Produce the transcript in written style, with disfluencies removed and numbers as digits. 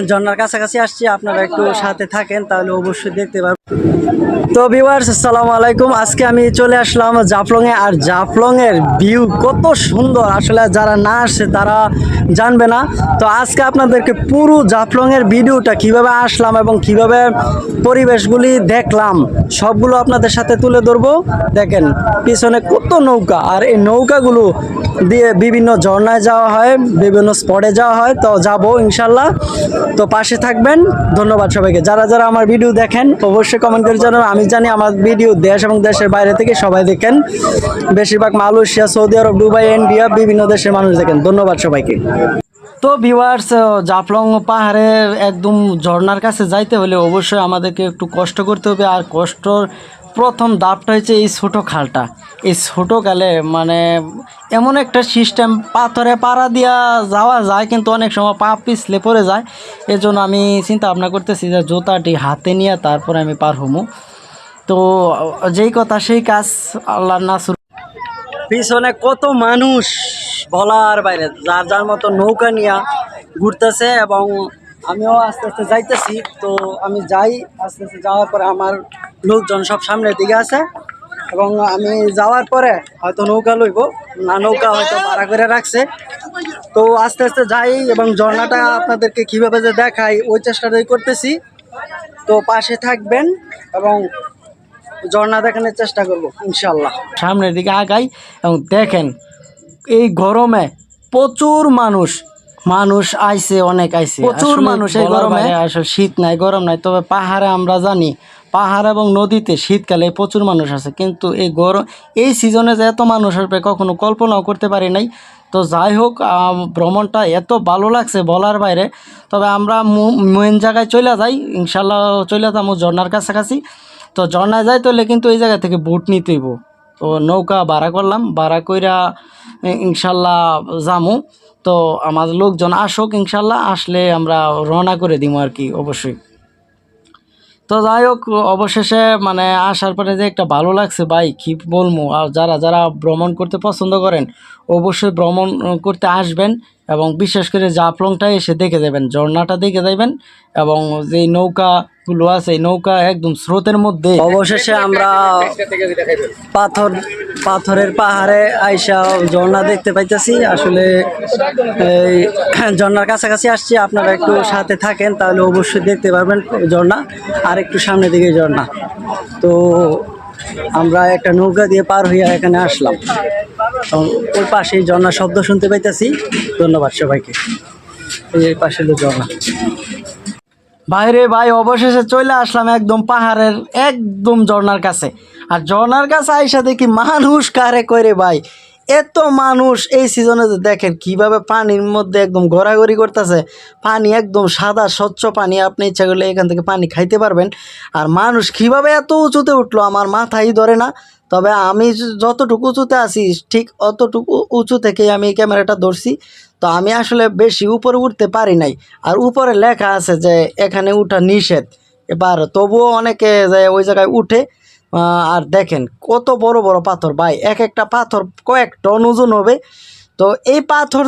ঝর্ণার কাছাকাছি আসছি, আপনারা একটু সাথে থাকেন তাহলে অবশ্যই দেখতে পারবেন। তো ভিউয়ার্স আসসালামু আলাইকুম, আজকে আমি চলে আসলাম জাফলংয়ে। আর জাফলংয়ের ভিউ কত সুন্দর, আসলে যারা না আসছে তারা জানবে না। তো আজকে আপনাদেরকে পুরো জাফলংয়ের ভিডিওটা কিভাবে আসলাম এবং কিভাবে পরিবেশগুলি দেখলাম সবগুলো আপনাদের সাথে তুলে ধরবো। দেখেন পিছনে কত নৌকা, আর এই নৌকাগুলো দিয়ে বিভিন্ন ঝর্ণায় যাওয়া হয়, বিভিন্ন স্পটে যাওয়া হয়। তো যাবো ইনশাল্লাহ, তো পাশে থাকবেন। ধন্যবাদ সবাইকে, যারা যারা আমার ভিডিও দেখেন অবশ্যই কমেন্ট করে জানাবেন। আমি জানি আমার ভিডিও দেশ এবং দেশের বাইরে থেকে সবাই দেখেন, বেশিরভাগ মালয়েশিয়া, সৌদি আরব, দুবাই, ইন্ডিয়া, বিভিন্ন দেশের মানুষ দেখেন। ধন্যবাদ সবাইকে। তো ভিউয়ার্স, জাফলং পাহাড়ে একদম ঝর্ণার কাছে যাইতে হলে অবশ্যই আমাদেরকে একটু কষ্ট করতে হবে। আর কষ্টর প্রথম ধাপটা হচ্ছে এই ছোটো খালটা। এই ছোটো খালে মানে এমন একটা সিস্টেম, পাথরে পাড়া দিয়া যাওয়া যায় কিন্তু অনেক সময় পা পিছলে পড়ে যায়। এজন্য আমি চিন্তা ভাবনা করতেছি যে জুতাটি হাতে নিয়ে তারপরে আমি পার হমু। তো যেই কথা সেই কাজ, আল্লাহ নাসুর। পিছনে কত মানুষ বলার বাইরে, যার যার মতো নৌকা নিয়ে ঘুরতেছে এবং আমিও আস্তে আস্তে যাইতেছি। তো আমি যাই, আস্তে আস্তে যাওয়ার পরে আমার লোকজন সব সামনের দিকে আছে এবং আমি যাওয়ার পরে হয়তো নৌকা লইব না, নৌকা হয়তো ভাড়া করে রাখছে। তো আস্তে আস্তে যাই এবং ঝর্ণাটা আপনাদেরকে কীভাবে যে দেখাই ওই চেষ্টাটাই করতেছি। তো পাশে থাকবেন এবং ঝর্ণা দেখানোর চেষ্টা করবো ইনশাল্লাহ। সামনের দিকে আগাই এবং দেখেন এই গরমে প্রচুর মানুষ আইছে, অনেক আইছে, প্রচুর মানুষ এই গরমে। আসলে শীত নাই, গরম নাই, তবে পাহাড়ে আমরা জানি পাহাড় এবং নদীতে শীতকালে প্রচুর মানুষ আছে, কিন্তু এই গরম এই সিজনে যে এত মানুষ আসবে কখনো কল্পনাও করতে পারি নাই। তো যাই হোক, ভ্রমণটা এত ভালো লাগছে বলার বাইরে। তবে আমরা মেন জায়গায় চলে যাই ইনশাল্লাহ, চলে যাবো ঝর্ণার কাছাকাছি। তো ঝর্ণায় যাইতে হলে কিন্তু এই জায়গা থেকে বুট নিতে হইব। তো নৌকা ভাড়া করলাম, ভাড়া কইরা ইনশাল্লাহ যামু। তো আমার লোকজন আসুক, ইনশাল্লাহ আসলে আমরা রওনা করে দিব আর কি অবশ্যই। তো যাই হোক, অবশেষে মানে আসার পরে যে একটা ভালো লাগছে ভাই, কী বলবো। আর যারা যারা ভ্রমণ করতে পছন্দ করেন অবশ্যই ভ্রমণ করতে আসবেন এবং বিশেষ করে জাফলংটা এসে দেখে যাবেন, ঝর্ণাটা দেখে যাবেন। এবং যেই নৌকাগুলো আছে এই নৌকা একদম স্রোতের মধ্যে। অবশেষে আমরা পাথরের পাহাড়ে আইসা ঝর্ণা দেখতে পাইতেছি। আসলে এই ঝর্ণার কাছাকাছি আসছি, আপনারা একটু সাথে থাকেন তাহলে অবশ্যই দেখতে পারবেন ঝর্ণা। আর একটু সামনের দিকে ঝর্ণা। তো আমরা একটা নৌকা দিয়ে পার হইয়া এখানে আসলাম, ওই পাশে ঝর্ণার শব্দ শুনতে পাইতেছি। ধন্যবাদ সবাইকে। এই পাশে ঝর্ণা। বাইরে ভাই অবশেষে চলে আসলাম একদম পাহাড়ের একদম ঝর্ণার কাছে। আর ঝর্ণার কাছে আইসা দেখি মানুষ কারে কইরে ভাই, এত মানুষ এই সিজনে দেখেন কিভাবে পানির মধ্যে একদম ঘোরাঘুরি করতেছে। পানি একদম সাদা স্বচ্ছ পানি, আপনি ইচ্ছা করলে এখান থেকে পানি খাইতে পারবেন। আর মানুষ কিভাবে এত উঁচুতে উঠলো আমার মাথাই ধরে না। তবে আমি যতটুকু উঁচুতে আছি ঠিক অতটুকু উঁচু থেকেই আমি ক্যামেরাটা ধরছি। তো আমি আসলে বেশি উপরে উঠতে পারি নাই। আর উপরে লেখা আছে যে এখানে উঠা নিষেধ, এবার তবুও অনেকে যায় ওই জায়গায় উঠে। আর দেখেন কত বড় বড় পাথর ভাই, এক একটা পাথর কয়েক টন ওজন হবে। তো এই পাথর